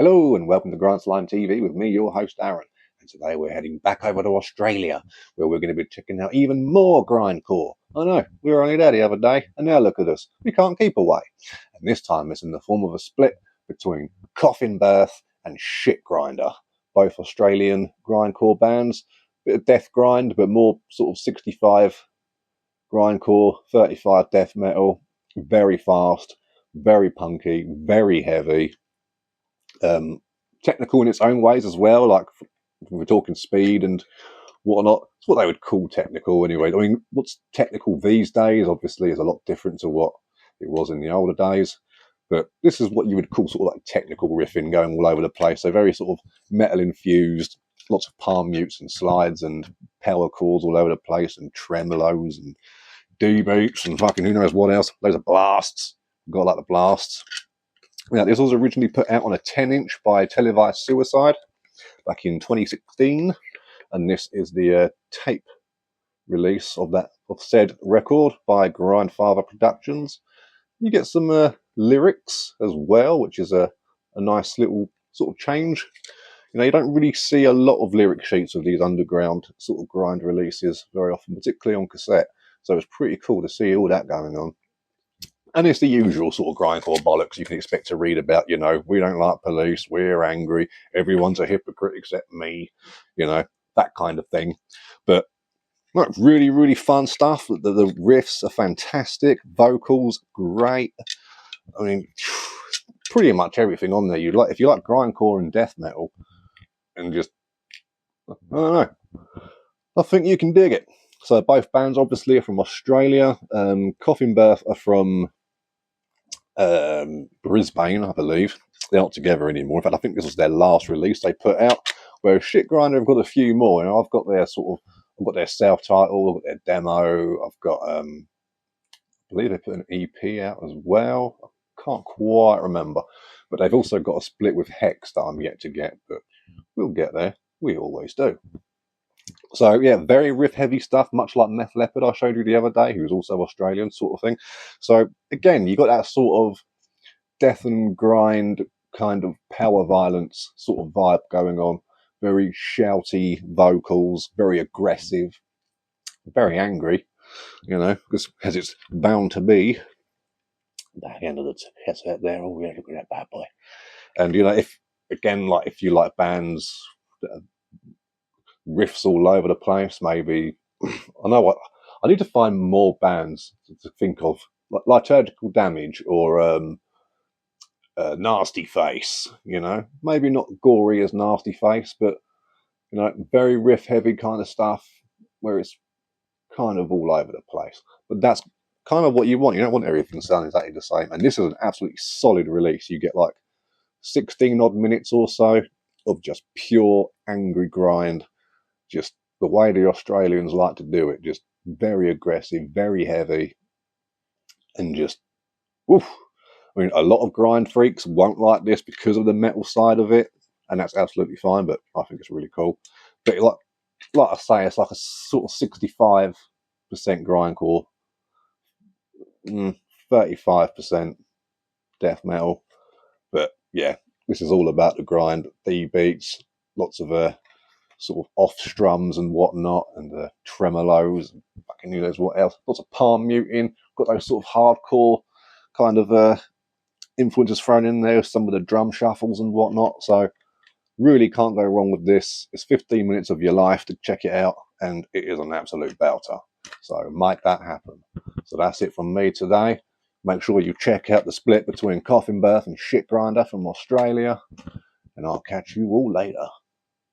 Hello and welcome to GrindslimeTV with me, your host Aaron. And today we're heading back over to Australia, where we're going to be checking out even more grindcore. I know, we were only there the other day, and now look at us. We can't keep away. And this time it's in the form of a split between Coffin Birth and Shitgrinder, both Australian grindcore bands. Bit of death grind, but more sort of 65 grindcore, 35 death metal. Very fast, very punky, very heavy. Technical in its own ways as well, like we're talking speed and whatnot. It's what they would call technical anyway. I mean, what's technical these days obviously is a lot different to what it was in the older days, but this is what you would call sort of like technical riffing going all over the place. So very sort of metal infused, lots of palm mutes and slides and power chords all over the place, and tremolos and D beats and fucking who knows what else. Loads of blasts. Got like the blasts. Now, this was originally put out on a 10-inch by Televised Suicide back in 2016, and this is the tape release of said record by Grindfather Productions. You get some lyrics as well, which is a nice little sort of change. You know, you don't really see a lot of lyric sheets of these underground sort of grind releases very often, particularly on cassette. So it's pretty cool to see all that going on. And it's the usual sort of grindcore bollocks you can expect to read about, you know, we don't like police, we're angry, everyone's a hypocrite except me, you know, that kind of thing. But look, really, really fun stuff. The riffs are fantastic, vocals, great. I mean, pretty much everything on there you like. If you like grindcore and death metal, and just, I don't know, I think you can dig it. So both bands obviously are from Australia. Coffin Birth are from Brisbane, I believe. They're not together anymore. In fact, I think this was their last release they put out. Whereas Shitgrinder have got a few more. You know, I've got their self-title, I've got their demo. I've got, I believe they put an EP out as well. I can't quite remember, but they've also got a split with Hex that I'm yet to get. But we'll get there. We always do. So yeah, very riff heavy stuff, much like Meth Leopard I showed you the other day, who's also Australian sort of thing. So again, you got that sort of death and grind kind of power violence sort of vibe going on. Very shouty vocals, very aggressive, very angry, you know, because as it's bound to be. Back end of the headset there, oh yeah, look at that bad boy. And you know, if you like bands that are riffs all over the place, maybe I know what I need to find more bands to think of, like Liturgical Damage or Nasty Face. You know, maybe not gory as Nasty Face, but you know, very riff heavy kind of stuff where it's kind of all over the place. But that's kind of what you want. You don't want everything sounding exactly the same. And this is an absolutely solid release. You get like 16 odd minutes or so of just pure angry grind. Just the way the Australians like to do it, just very aggressive, very heavy, and just, woof. I mean, a lot of grind freaks won't like this because of the metal side of it, and that's absolutely fine, but I think it's really cool. But like I say, it's like a sort of 65% grindcore, 35% death metal. But yeah, this is all about the grind, the beats, lots of sort of off strums and whatnot, and the tremolos, and fucking who knows what else. Lots of palm muting, got those sort of hardcore kind of influences thrown in there, some of the drum shuffles and whatnot. So really can't go wrong with this. It's 15 minutes of your life to check it out, and it is an absolute belter. So make that happen. So that's it from me today. Make sure you check out the split between Coffin Birth and Shitgrinder from Australia, and I'll catch you all later.